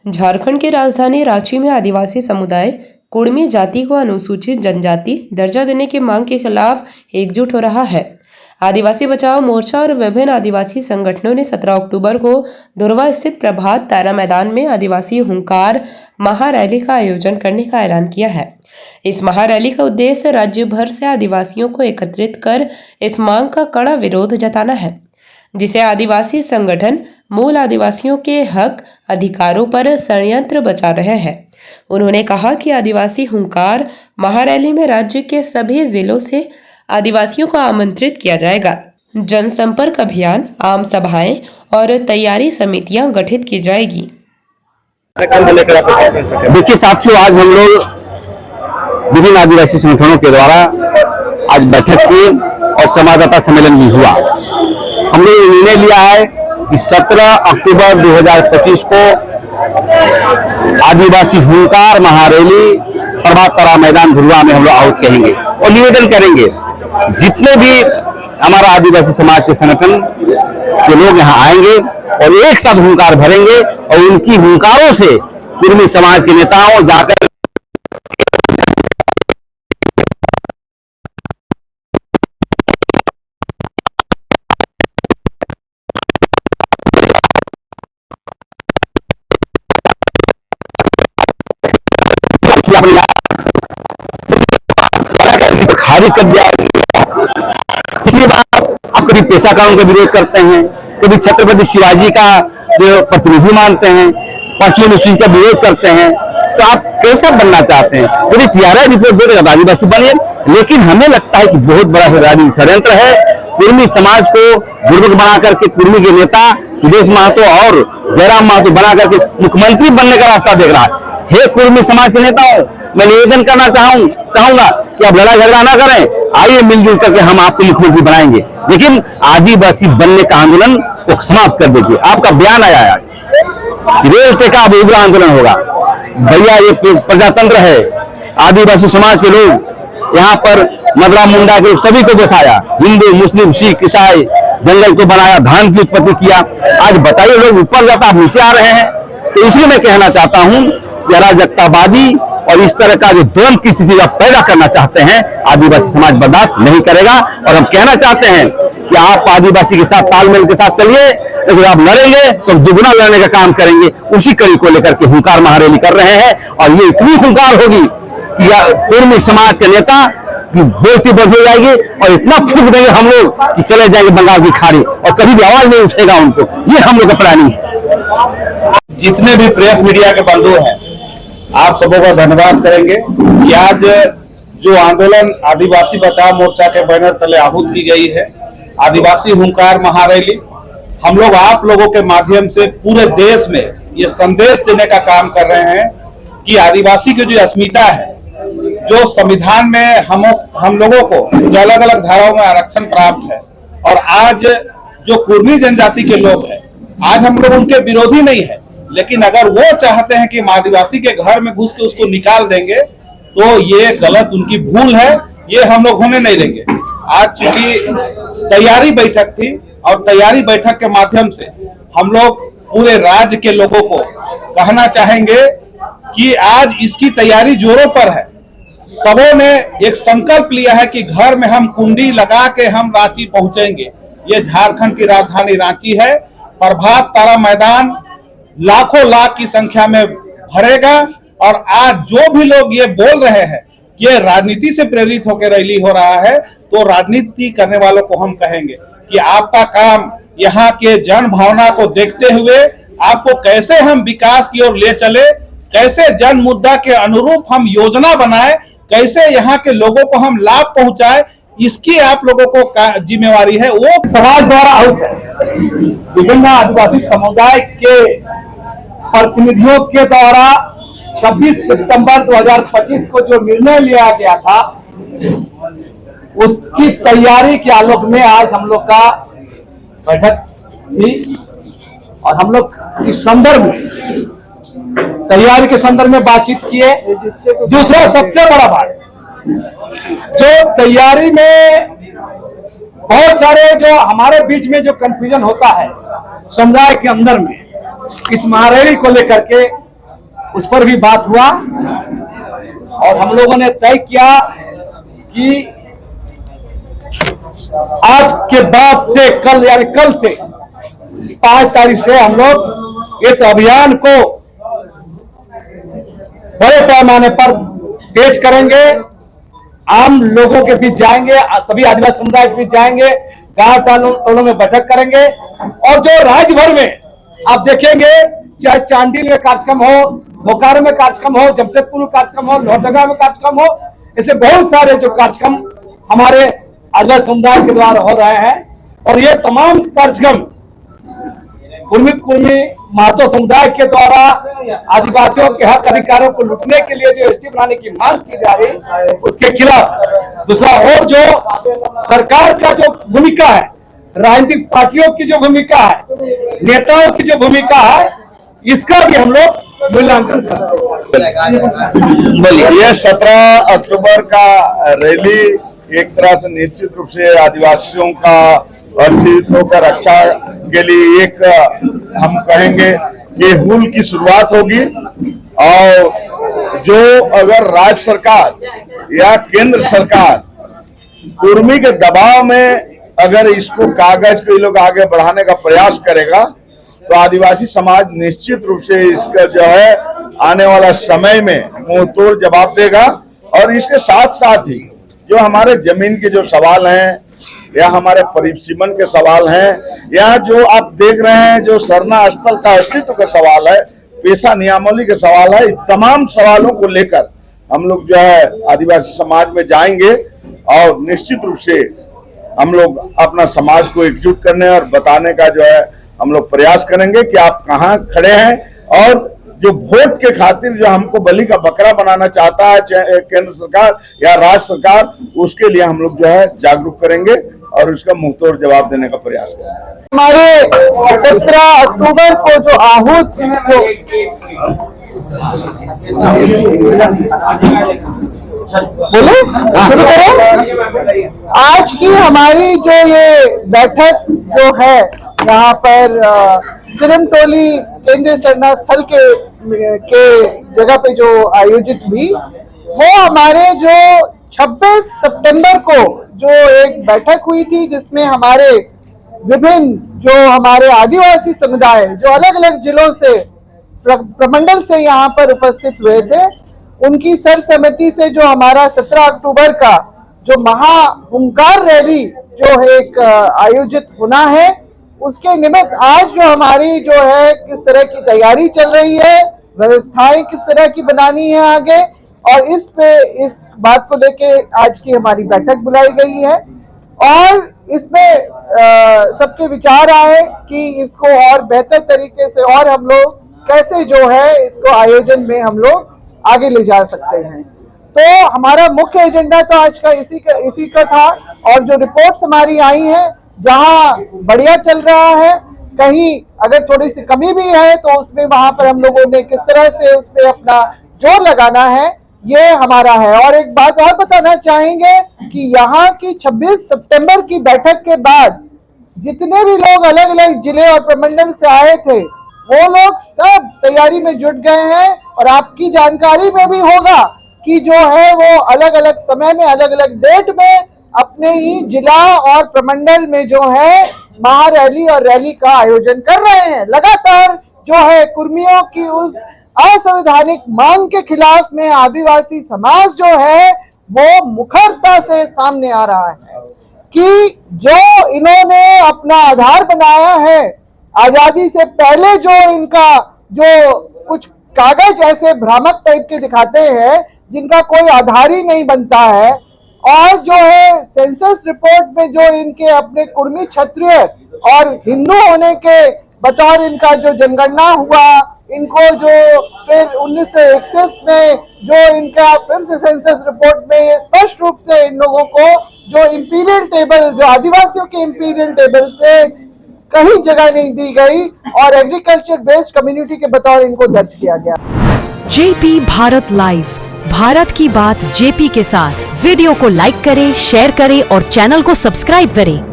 झारखंड की राजधानी रांची में आदिवासी समुदाय कुड़मी जाति को अनुसूचित जनजाति दर्जा देने की मांग के खिलाफ एकजुट हो रहा है। आदिवासी बचाओ मोर्चा और विभिन्न आदिवासी संगठनों ने 17 अक्टूबर को धुरवा स्थित प्रभात तारा मैदान में आदिवासी हुंकार महारैली का आयोजन करने का ऐलान किया है। इस महारैली का उद्देश्य राज्य भर से आदिवासियों को एकत्रित कर इस मांग का कड़ा विरोध जताना है, जिसे आदिवासी संगठन मूल आदिवासियों के हक अधिकारों पर षड्यंत्र बचा रहे हैं। उन्होंने कहा कि आदिवासी हुंकार महारैली में राज्य के सभी जिलों से आदिवासियों को आमंत्रित किया जाएगा। जनसंपर्क अभियान, आम सभाएं और तैयारी समितियां गठित की जाएगी। देखिए साथियों, आज हम लोग विभिन्न आदिवासी संगठनों के द्वारा आज बैठक की और संवाददाता सम्मेलन भी हुआ। हमने निर्णय लिया है कि 17 अक्टूबर 2025 को आदिवासी हुंकार महारैली प्रभात तारा मैदान धुरवा में हम लोग आउट कहेंगे और निवेदन करेंगे जितने भी हमारा आदिवासी समाज के संगठन के लोग यहाँ आएंगे और एक साथ हुंकार भरेंगे और उनकी हुंकारों से कुर्मी समाज के नेताओं जाकर खारिज कर दिया। इसलिए आप कभी पेशा कानून का विरोध करते हैं, कभी छत्रपति शिवाजी का जो प्रतिनिधि मानते हैं, 5वीं अनुसूची का विरोध करते हैं। तो आप कैसा बनना चाहते हैं? यदि TRI रिपोर्ट देकर आदिवासी बनिए, लेकिन हमें लगता है कि बहुत बड़ा राजनीतिक षड्यंत्र है। कुर्मी समाज को बुर्बक बना करके कुर्मी के नेता सुदेश महतो और जयराम महतो बना करके मुख्यमंत्री बनने का रास्ता देख रहा है। हे कुर्मी समाज के नेताओं, मैं निवेदन करना चाहूंगा कि आप लड़ाई झगड़ा ना करें, आइए मिलजुल करके हम आपको मुख्यमंत्री बनाएंगे, लेकिन आदिवासी बनने का आंदोलन को समाप्त कर दीजिए। आपका बयान आया है कि रेल टेका अब उग्र आंदोलन होगा। भैया ये प्रजातंत्र है, आदिवासी समाज के लोग यहाँ पर मदरा मुंडा के सभी को बसाया, हिंदू मुस्लिम सिख ईसाई, जंगल को बनाया, धान की उत्पत्ति किया। आज बताइए लोग ऊपर जाता आप नीचे आ रहे हैं। तो इसलिए मैं कहना चाहता हूं कि अराजकतावादी और इस तरह का जो द्वंद्व की स्थिति आप पैदा करना चाहते हैं, आदिवासी समाज बर्दाश्त नहीं करेगा। और हम कहना चाहते हैं कि आप आदिवासी के साथ तालमेल के साथ चलिए, लेकिन आप लड़ेंगे तो दुगना लड़ने का काम करेंगे। उसी कड़ी को लेकर के हुंकार महारैली कर रहे हैं और ये इतनी हुंकार होगी कि कुर्मी समाज के नेता की बोलती बंद हो जाएगी और इतना फूंक देंगे हम लोग कि चले जाएंगे बंगाल की खाड़ी और कभी भी आवाज नहीं उठेगा उनको। ये हम लोग का प्लानिंग है। जितने भी प्रेस मीडिया के बंधु हैं, आप सबों का धन्यवाद करेंगे कि आज जो आंदोलन आदिवासी बचाओ मोर्चा के बैनर तले आहूत की गई है, आदिवासी हुंकार महारैली, हम लोग आप लोगों के माध्यम से पूरे देश में ये संदेश देने का काम कर रहे हैं कि आदिवासी की जो अस्मिता है, जो संविधान में हम लोगों को जो अलग अलग धाराओं में आरक्षण प्राप्त है, और आज जो कुर्मी जनजाति के लोग हैं, आज हम लोग उनके विरोधी नहीं है, लेकिन अगर वो चाहते हैं कि आदिवासी के घर में घुस के उसको निकाल देंगे तो ये गलत, उनकी भूल है, ये हम लोग होने नहीं देंगे। आज चूंकि तैयारी बैठक थी और तैयारी बैठक के माध्यम से हम लोग पूरे राज्य के लोगों को कहना चाहेंगे कि आज इसकी तैयारी जोरों पर है। सबों ने एक संकल्प लिया है कि घर में हम कुंडी लगा के हम रांची पहुंचेंगे। ये झारखंड की राजधानी रांची है। प्रभात तारा मैदान लाखों लाख की संख्या में भरेगा और आज जो भी लोग ये बोल रहे हैं कि ये राजनीति से प्रेरित होकर रैली हो रहा है, तो राजनीति करने वालों को हम कहेंगे कि आपका काम यहाँ के जन भावना को देखते हुए आपको कैसे हम विकास की ओर ले चले, कैसे जन मुद्दा के अनुरूप हम योजना बनाए, कैसे यहाँ के लोगों को हम लाभ पहुंचाए, इसकी आप लोगों को जिम्मेवारी है। वो समाज द्वारा आउट है। विभिन्न आदिवासी समुदाय के प्रतिनिधियों के द्वारा 26 सितंबर 2025 को जो निर्णय लिया गया था, उसकी तैयारी के आलोक में आज हम लोग का बैठक थी और हम लोग इस संदर्भ में, तैयारी के संदर्भ में बातचीत किए। दूसरा सबसे बड़ा बात, जो तैयारी में बहुत सारे जो हमारे बीच में जो कंफ्यूजन होता है समुदाय के अंदर में, इस महारैली को लेकर के उस पर भी बात हुआ और हम लोगों ने तय किया कि आज के बाद से कल यानी कल से 5 तारीख से हम लोग इस अभियान को बड़े पैमाने पर तेज करेंगे। आम लोगों के बीच जाएंगे, सभी आदिवासी समुदाय के बीच जाएंगे, गांव टोलों में बैठक करेंगे और जो राज्य भर में आप देखेंगे, चाहे चांडिल में कार्यक्रम हो, बोकारो में कार्यक्रम हो, जमशेदपुर में कार्यक्रम हो, लोहरदगा में कार्यक्रम हो, ऐसे बहुत सारे जो कार्यक्रम हमारे आदिवासी समुदाय के द्वारा हो रहे हैं और ये तमाम कार्यक्रम कुर्मी महतो समुदाय के द्वारा आदिवासियों के हक अधिकारों को लूटने के लिए जो एसटी बनाने की मांग की जा रही, उसके खिलाफ। दूसरा, और जो सरकार का जो भूमिका है, राजनीतिक पार्टियों की जो भूमिका है, नेताओं की जो भूमिका है, इसका भी हम लोग मूल्यांकन करते हैं। ये 17 अक्टूबर का रैली एक तरह से निश्चित रूप से आदिवासियों का अस्तित्व का रक्षा के लिए एक हम कहेंगे कि हुल की शुरुआत होगी और जो अगर राज्य सरकार या केंद्र सरकार कुर्मी के दबाव में अगर इसको कागज को ये लोग आगे बढ़ाने का प्रयास करेगा तो आदिवासी समाज निश्चित रूप से इसका जो है आने वाला समय में मुंह तोड़ जवाब देगा। और इसके साथ साथ ही जो हमारे जमीन के जो सवाल हैं या हमारे परिसीमन के सवाल हैं या जो आप देख रहे हैं जो सरना स्थल का अस्तित्व का सवाल है, पेशा नियमावली के सवाल है, तमाम सवालों को लेकर हम लोग जो है आदिवासी समाज में जाएंगे और निश्चित रूप से हम लोग अपना समाज को एकजुट करने और बताने का जो है हम लोग प्रयास करेंगे कि आप कहाँ खड़े हैं और जो वोट के खातिर जो हमको बलि का बकरा बनाना चाहता है केंद्र सरकार या राज्य सरकार, उसके लिए हम लोग जो है जागरूक करेंगे और उसका मुंहतोड़ जवाब देने का प्रयास करेंगे। हमारे 17 अक्टूबर को जो आहूत बोले शुरू करें। आज की हमारी जो ये बैठक जो है यहाँ पर सिरमटोली केंद्रीय सरना स्थल के जगह पे जो आयोजित हुई, वो हमारे जो 26 सितंबर को जो एक बैठक हुई थी जिसमें हमारे विभिन्न जो हमारे आदिवासी समुदाय जो अलग अलग जिलों से प्रमंडल से यहाँ पर उपस्थित हुए थे, उनकी सर्वसम्मति से जो हमारा 17 अक्टूबर का जो महाहुंकार रैली जो है एक आयोजित होना है, उसके निमित्त आज जो हमारी जो है किस तरह की तैयारी चल रही है, व्यवस्थाएं किस तरह की बनानी है आगे, और इस बात को लेके आज की हमारी बैठक बुलाई गई है। और इसमें सबके विचार आए कि इसको और बेहतर तरीके से और हम लोग कैसे जो है इसको आयोजन में हम लोग आगे ले जा सकते हैं। तो हमारा मुख्य एजेंडा तो आज का इसी का था। और जो रिपोर्ट्स हमारी आई हैं, जहां बढ़िया चल रहा है, कहीं अगर थोड़ी सी कमी भी है तो उसमें वहां पर हम लोगों ने किस तरह से उसमें अपना जोर लगाना है, ये हमारा है। और एक बात और बताना चाहेंगे कि यहाँ की 26 सितंबर की बैठक के बाद जितने भी लोग अलग अलग जिले और प्रमंडल से आए थे, वो लोग सब तैयारी में जुट गए हैं। और आपकी जानकारी में भी होगा कि जो है वो अलग अलग समय में अलग अलग डेट में अपने ही जिला और प्रमंडल में जो है महारैली और रैली का आयोजन कर रहे हैं। लगातार जो है कुर्मियों की उस असंवैधानिक मांग के खिलाफ में आदिवासी समाज जो है वो मुखरता से सामने आ रहा है कि जो इन्होंने अपना आधार बनाया है, आजादी से पहले जो इनका जो कुछ कागज ऐसे भ्रामक टाइप के दिखाते हैं जिनका कोई आधार ही नहीं बनता है, और जो है सेंसस रिपोर्ट में जो इनके अपने कुर्मी क्षत्रिय और हिंदू होने के बतौर इनका जो जनगणना हुआ, इनको जो फिर 1931 में जो इनका फिर से सेंसस रिपोर्ट में ये स्पष्ट रूप से इन लोगों को जो इंपीरियल टेबल, जो आदिवासियों के इंपीरियल टेबल से कहीं जगह नहीं दी गई और एग्रीकल्चर बेस्ड कम्युनिटी के बतौर इनको दर्ज किया गया। जेपी भारत लाइव, भारत की बात जेपी के साथ। वीडियो को लाइक करें, शेयर करें और चैनल को सब्सक्राइब करें।